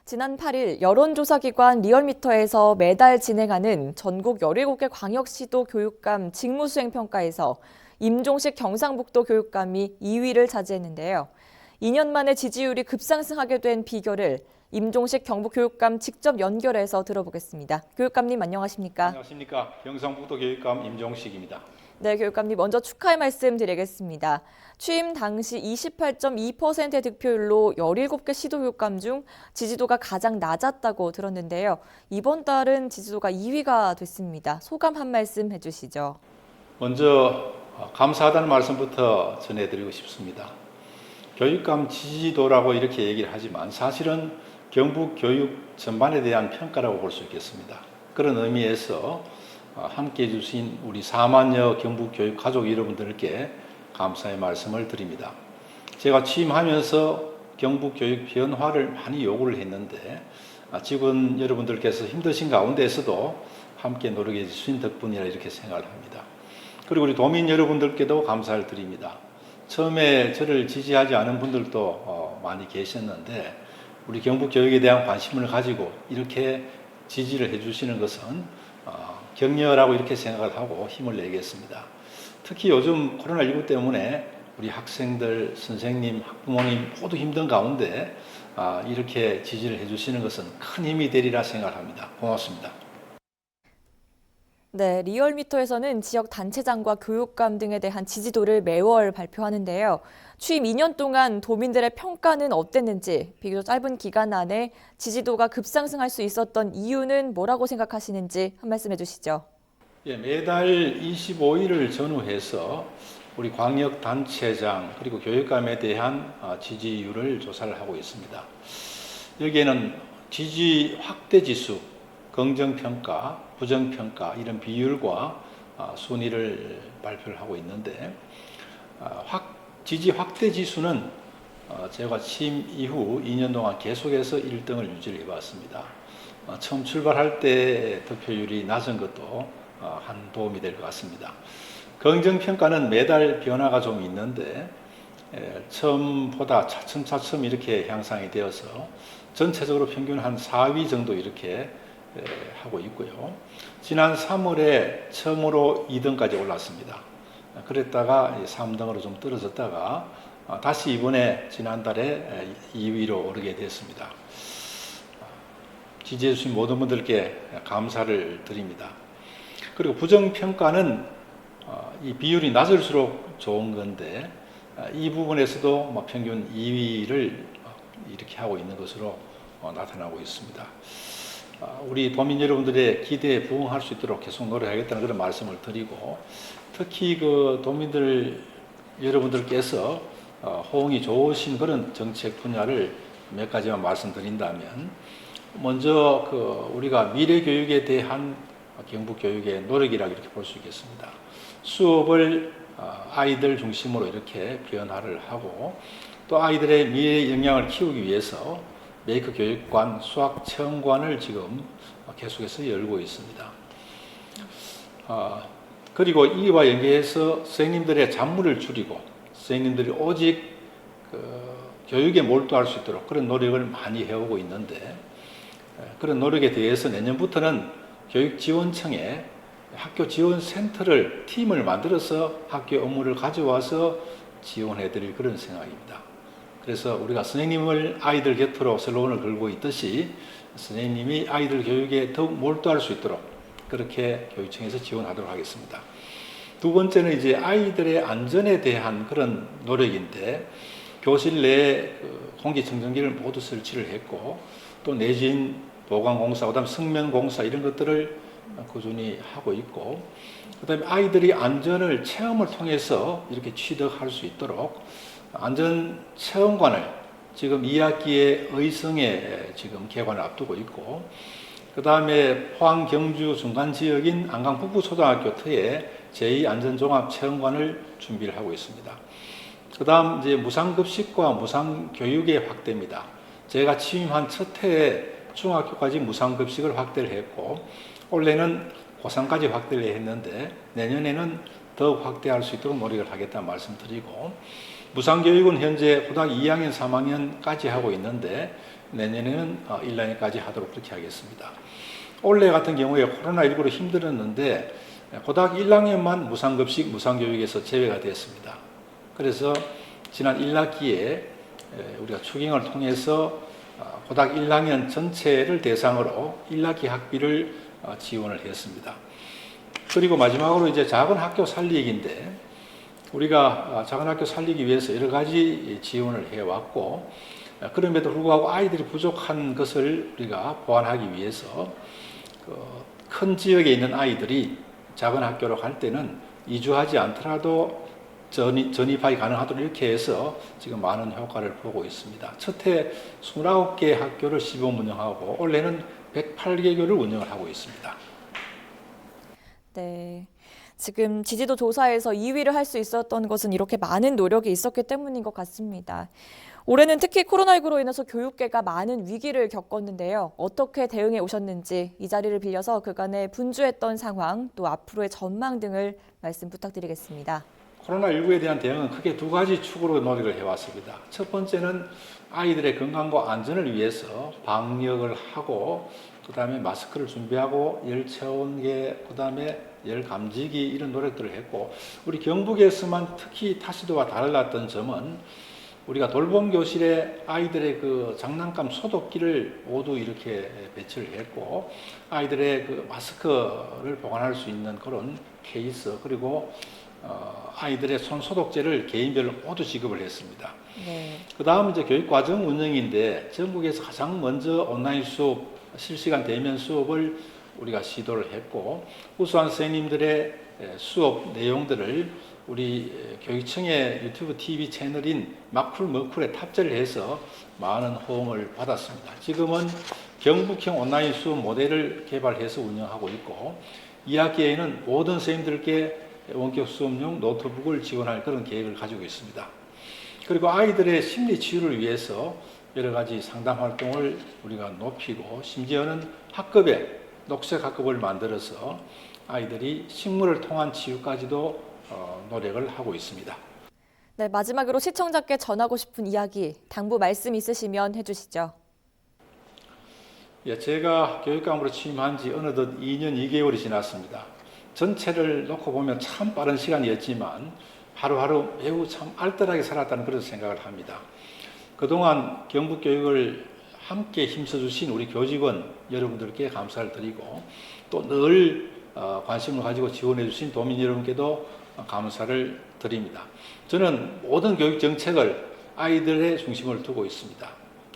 지난 8일 여론조사기관 리얼미터에서 매달 진행하는 전국 17개 광역시도 교육감 직무수행평가에서 임종식 경상북도 교육감이 2위를 차지했는데요. 2년 만에 지지율이 급상승하게 된 비결을 임종식 경북교육감 직접 연결해서 들어보겠습니다. 교육감님 안녕하십니까? 안녕하십니까. 경상북도 교육감 임종식입니다. 네, 교육감님 먼저 축하의 말씀 드리겠습니다. 취임 당시 28.2%의 득표율로 17개 시도교육감 중 지지도가 가장 낮았다고 들었는데요. 이번 달은 지지도가 2위가 됐습니다. 소감 한 말씀 해주시죠. 먼저 감사하다는 말씀부터 전해드리고 싶습니다. 교육감 지지도라고 이렇게 얘기를 하지만 사실은 경북 교육 전반에 대한 평가라고 볼 수 있겠습니다. 그런 의미에서 함께해 주신 우리 4만여 경북 교육 가족 여러분들께 감사의 말씀을 드립니다. 제가 취임하면서 경북 교육 변화를 많이 요구를 했는데 직원 여러분들께서 힘드신 가운데에서도 함께 노력해 주신 덕분이라 이렇게 생각을 합니다. 그리고 우리 도민 여러분들께도 감사를 드립니다. 처음에 저를 지지하지 않은 분들도 많이 계셨는데 우리 경북 교육에 대한 관심을 가지고 이렇게 지지를 해주시는 것은 격려라고 이렇게 생각을 하고 힘을 내겠습니다. 특히 요즘 코로나19 때문에 우리 학생들, 선생님, 학부모님 모두 힘든 가운데 이렇게 지지를 해주시는 것은 큰 힘이 되리라 생각을 합니다. 고맙습니다. 네, 리얼미터에서는 지역 단체장과 교육감 등에 대한 지지도를 매월 발표하는데요. 취임 2년 동안 도민들의 평가는 어땠는지, 비교적 짧은 기간 안에 지지도가 급상승할 수 있었던 이유는 뭐라고 생각하시는지 한 말씀 해주시죠. 예, 매달 25일을 전후해서 우리 광역 단체장 그리고 교육감에 대한 지지율을 조사를 하고 있습니다. 여기에는 지지 확대 지수, 긍정평가, 부정평가 이런 비율과 순위를 발표를 하고 있는데 지지 확대 지수는 제가 취임 이후 2년 동안 계속해서 1등을 유지를 해왔습니다. 처음 출발할 때 득표율이 낮은 것도 한 도움이 될 것 같습니다. 긍정평가는 매달 변화가 좀 있는데 처음보다 차츰차츰 이렇게 향상이 되어서 전체적으로 평균 한 4위 정도 이렇게 하고 있고요. 지난 3월에 처음으로 2등까지 올랐습니다. 그랬다가 3등으로 좀 떨어졌다가 다시 이번에 지난달에 2위로 오르게 됐습니다. 지지해 주신 모든 분들께 감사를 드립니다. 그리고 부정평가는 이 비율이 낮을수록 좋은 건데 이 부분에서도 평균 2위를 이렇게 하고 있는 것으로 나타나고 있습니다. 우리 도민 여러분들의 기대에 부응할 수 있도록 계속 노력하겠다는 그런 말씀을 드리고 특히 그 도민들 여러분들께서 호응이 좋으신 그런 정책 분야를 몇 가지만 말씀드린다면 먼저 우리가 미래 교육에 대한 경북 교육의 노력이라고 이렇게 볼 수 있겠습니다. 수업을 아이들 중심으로 이렇게 변화를 하고 또 아이들의 미래 역량을 키우기 위해서 메이크 교육관, 수학 체험관을 지금 계속해서 열고 있습니다. 그리고 이와 연계해서 선생님들의 잡무를 줄이고 선생님들이 오직 교육에 몰두할 수 있도록 그런 노력을 많이 해오고 있는데 그런 노력에 대해서 내년부터는 교육지원청에 학교 지원센터를 팀을 만들어서 학교 업무를 가져와서 지원해 드릴 그런 생각입니다. 그래서 우리가 선생님을 아이들 곁으로 슬로건을 걸고 있듯이 선생님이 아이들 교육에 더욱 몰두할 수 있도록 그렇게 교육청에서 지원하도록 하겠습니다. 두 번째는 이제 아이들의 안전에 대한 그런 노력인데 교실 내에 공기청정기를 모두 설치를 했고 또 내진 보강공사, 그다음 성면공사 이런 것들을 꾸준히 하고 있고 그다음에 아이들이 안전을 체험을 통해서 이렇게 취득할 수 있도록 안전체험관을 지금 2학기에 의성에 지금 개관을 앞두고 있고 그 다음에 포항 경주 중간지역인 안강 북부초등학교 터에 제2안전종합체험관을 준비를 하고 있습니다. 그 다음 이제 무상급식과 무상교육의 확대입니다. 제가 취임한 첫 해에 중학교까지 무상급식을 확대를 했고 올해는 고3까지 확대를 했는데 내년에는 더욱 확대할 수 있도록 노력을 하겠다는 말씀 드리고 무상교육은 현재 고등학교 2학년, 3학년까지 하고 있는데 내년에는 1학년까지 하도록 그렇게 하겠습니다. 올해 같은 경우에 코로나19로 힘들었는데 고등학교 1학년만 무상급식, 무상교육에서 제외가 됐습니다. 그래서 지난 1학기에 우리가 추경을 통해서 고등학교 1학년 전체를 대상으로 1학기 학비를 지원을 했습니다. 그리고 마지막으로 이제 작은 학교 살리기인데 우리가 작은 학교 살리기 위해서 여러 가지 지원을 해왔고 그럼에도 불구하고 아이들이 부족한 것을 우리가 보완하기 위해서 큰 지역에 있는 아이들이 작은 학교로 갈 때는 이주하지 않더라도 전입하기 가능하도록 이렇게 해서 지금 많은 효과를 보고 있습니다. 첫해 29개 학교를 시범 운영하고 올해는 108개교를 운영을 하고 있습니다. 네. 지금 지지도 조사에서 2위를 할 수 있었던 것은 이렇게 많은 노력이 있었기 때문인 것 같습니다. 올해는 특히 코로나19로 인해서 교육계가 많은 위기를 겪었는데요. 어떻게 대응해 오셨는지 이 자리를 빌려서 그간의 분주했던 상황, 또 앞으로의 전망 등을 말씀 부탁드리겠습니다. 코로나19에 대한 대응은 크게 두 가지 축으로 노력을 해왔습니다. 첫 번째는 아이들의 건강과 안전을 위해서 방역을 하고 그다음에 마스크를 준비하고 열 체온계, 그다음에 열 감지기 이런 노력들을 했고 우리 경북에서만 특히 타시도와 달랐던 점은 우리가 돌봄 교실에 아이들의 그 장난감 소독기를 모두 이렇게 배치를 했고 아이들의 그 마스크를 보관할 수 있는 그런 케이스 그리고 아이들의 손 소독제를 개인별로 모두 지급을 했습니다. 네. 그 다음 이제 교육과정 운영인데 전국에서 가장 먼저 온라인 수업, 실시간 대면 수업을 우리가 시도를 했고 우수한 선생님들의 수업 내용들을 우리 교육청의 유튜브 TV 채널인 마쿨머쿨에 탑재를 해서 많은 호응을 받았습니다. 지금은 경북형 온라인 수업 모델을 개발해서 운영하고 있고 2학기에는 모든 선생님들께 원격 수업용 노트북을 지원할 그런 계획을 가지고 있습니다. 그리고 아이들의 심리 치유를 위해서 여러 가지 상담 활동을 우리가 높이고 심지어는 학급에 녹색 학급을 만들어서 아이들이 식물을 통한 치유까지도 노력을 하고 있습니다. 네, 마지막으로 시청자께 전하고 싶은 이야기, 당부 말씀 있으시면 해주시죠. 예, 제가 교육감으로 취임한 지 어느덧 2년 2개월이 지났습니다. 전체를 놓고 보면 참 빠른 시간이었지만 하루하루 매우 참 알뜰하게 살았다는 그런 생각을 합니다. 그동안 경북교육을 함께 힘써주신 우리 교직원 여러분들께 감사를 드리고 또 늘 관심을 가지고 지원해주신 도민 여러분께도 감사를 드립니다. 저는 모든 교육 정책을 아이들의 중심을 두고 있습니다.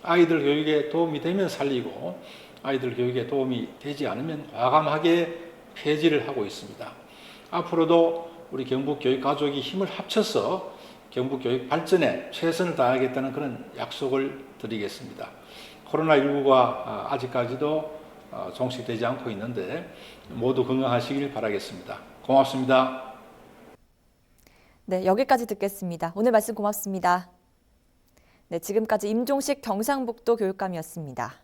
아이들 교육에 도움이 되면 살리고 아이들 교육에 도움이 되지 않으면 과감하게 폐지를 하고 있습니다. 앞으로도 우리 경북교육가족이 힘을 합쳐서 경북교육 발전에 최선을 다하겠다는 그런 약속을 드리겠습니다. 코로나19가 아직까지도 종식되지 않고 있는데 모두 건강하시길 바라겠습니다. 고맙습니다. 네, 여기까지 듣겠습니다. 오늘 말씀 고맙습니다. 네, 지금까지 임종식 경상북도 교육감이었습니다.